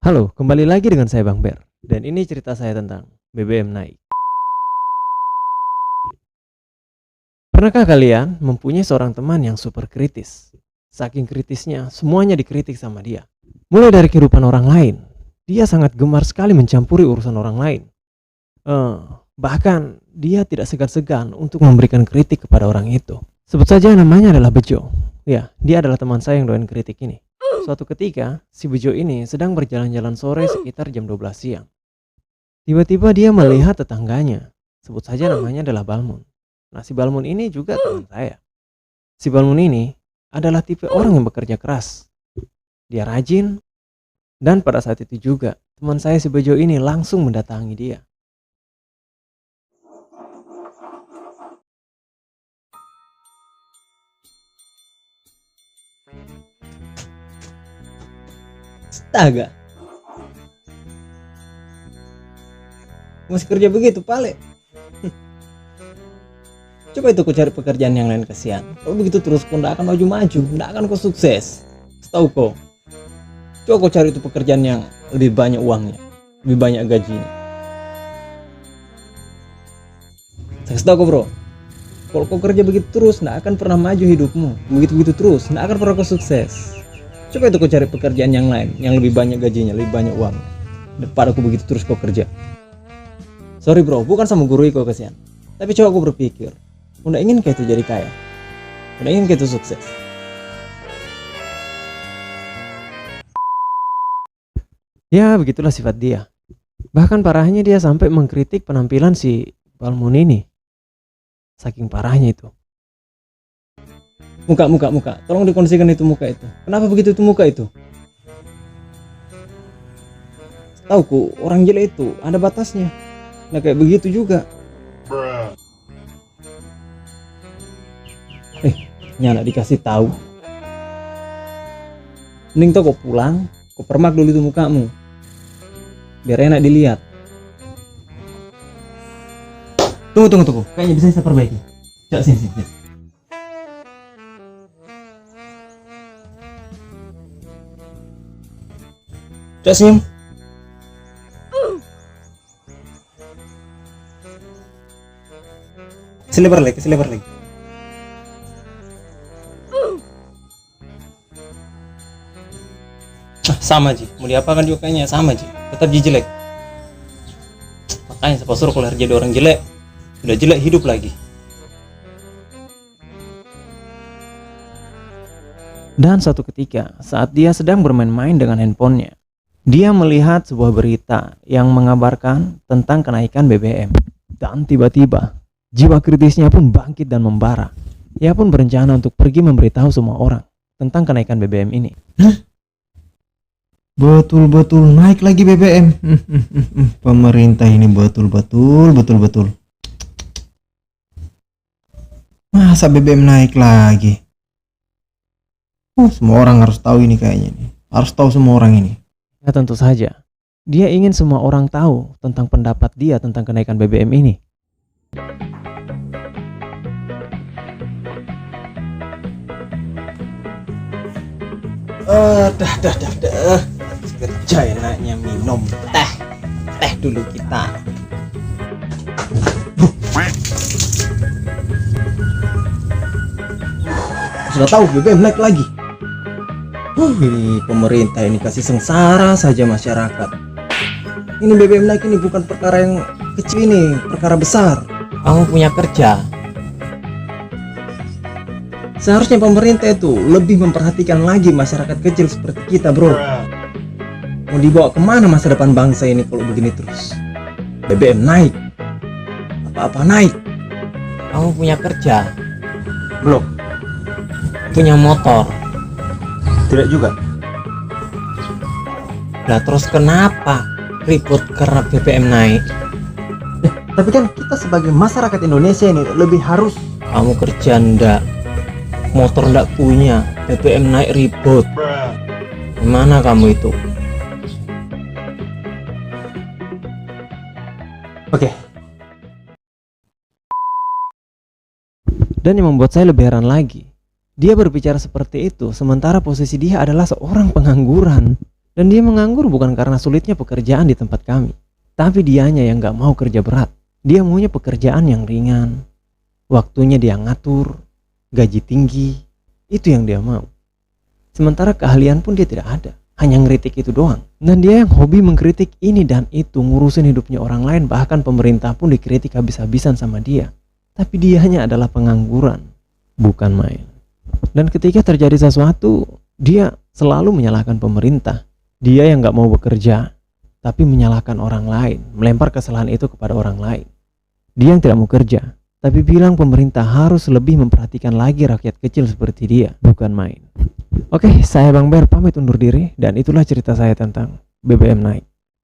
Halo, kembali lagi dengan saya Bang Ber. Dan ini cerita saya tentang BBM naik. Pernahkah kalian mempunyai seorang teman yang super kritis? Saking kritisnya, semuanya dikritik sama dia. Mulai dari kehidupan orang lain, dia sangat gemar sekali mencampuri urusan orang lain. Eh, Bahkan dia tidak segan-segan untuk memberikan kritik kepada orang itu. Sebut saja namanya adalah Bejo. Ya, dia adalah teman saya yang doyan kritik ini. Suatu ketika, si Bejo ini sedang berjalan-jalan sore sekitar jam 12 siang. Tiba-tiba dia melihat tetangganya. Sebut saja namanya adalah Balmun. Nah, si Balmun ini juga teman saya. Si Balmun ini adalah tipe orang yang bekerja keras. Dia rajin, dan pada saat itu juga, teman saya si Bejo ini langsung mendatangi dia. Astaga, masih kerja begitu, Pale? Coba itu kau cari pekerjaan yang lain, kasihan. Kalau begitu terus kau tidak akan maju-maju, tidak akan kau sukses. Setahu kau. Coba kau cari itu pekerjaan yang lebih banyak uangnya, lebih banyak gajinya. Saya kasih tahu kau, bro. Kalau kau kerja begitu terus, tidak akan pernah maju hidupmu. Begitu-begitu terus, tidak akan pernah kau sukses. Coba itu kau cari pekerjaan yang lain, yang lebih banyak gajinya, lebih banyak uang. Daripada aku begitu terus kau kerja. Sorry bro, bukan sama guru kau, kasihan. Tapi coba aku berpikir, udah ingin kayak itu jadi kaya, udah ingin kayak itu sukses. Ya, begitulah sifat dia. Bahkan parahnya dia sampai mengkritik penampilan si Balmun ini. Saking parahnya itu. Muka, tolong dikondisikan itu muka itu. Kenapa begitu itu muka itu? Tauku, orang jelek itu ada batasnya. Nah kayak begitu juga. Nyala dikasih tahu. Mending tuh kau pulang, kau permak dulu itu mukamu. Biar enak dilihat. Tunggu. Kayaknya bisa saya perbaiki. Coba sini. Coba senyum. Selebar lagi. Sama Ji, mau diapakan juga kayaknya sama Ji, tetap Ji jelek. Makanya saya suruh kalau jadi orang jelek, udah jelek hidup lagi. Dan suatu ketika, saat dia sedang bermain-main dengan handphonenya, dia melihat sebuah berita yang mengabarkan tentang kenaikan BBM. Dan tiba-tiba, jiwa kritisnya pun bangkit dan membara. Ia pun berencana untuk pergi memberitahu semua orang tentang kenaikan BBM ini. Betul naik lagi BBM. Pemerintah ini betul. Masa BBM naik lagi? Semua orang harus tahu ini kayaknya nih. Harus tahu semua orang ini. Ya tentu saja, dia ingin semua orang tahu tentang pendapat dia tentang kenaikan BBM ini. Dah. Kerja enaknya minum teh dulu kita. Sudah tahu BBM naik lagi. Ini pemerintah ini kasih sengsara saja masyarakat. Ini BBM naik ini bukan perkara yang kecil, ini perkara besar. Kamu punya kerja. Seharusnya pemerintah itu lebih memperhatikan lagi masyarakat kecil seperti kita, bro. Mau dibawa kemana masa depan bangsa ini kalau begini terus? BBM naik, apa-apa naik. Kamu punya kerja? Belum. Punya motor? Tidak juga. Nah terus kenapa ribut karena BBM naik? Tapi kan kita sebagai masyarakat Indonesia ini lebih harus. Kamu kerja ndak? Motor ndak punya, BBM naik ribut. Gimana kamu itu? Oke. Dan yang membuat saya lebih heran lagi, dia berbicara seperti itu sementara posisi dia adalah seorang pengangguran. Dan dia menganggur bukan karena sulitnya pekerjaan di tempat kami, tapi dianya yang gak mau kerja berat. Dia maunya pekerjaan yang ringan, waktunya dia ngatur, gaji tinggi, itu yang dia mau. Sementara keahlian pun dia tidak ada, hanya ngeritik itu doang. Dan dia yang hobi mengkritik ini dan itu, ngurusin hidupnya orang lain, bahkan pemerintah pun dikritik habis-habisan sama dia. Tapi dianya adalah pengangguran, bukan main. Dan ketika terjadi sesuatu, dia selalu menyalahkan pemerintah. Dia yang gak mau bekerja, tapi menyalahkan orang lain, melempar kesalahan itu kepada orang lain. Dia yang tidak mau kerja, tapi bilang pemerintah harus lebih memperhatikan lagi rakyat kecil seperti dia, bukan main. Oke, saya Bang Ber pamit undur diri, dan itulah cerita saya tentang BBM naik.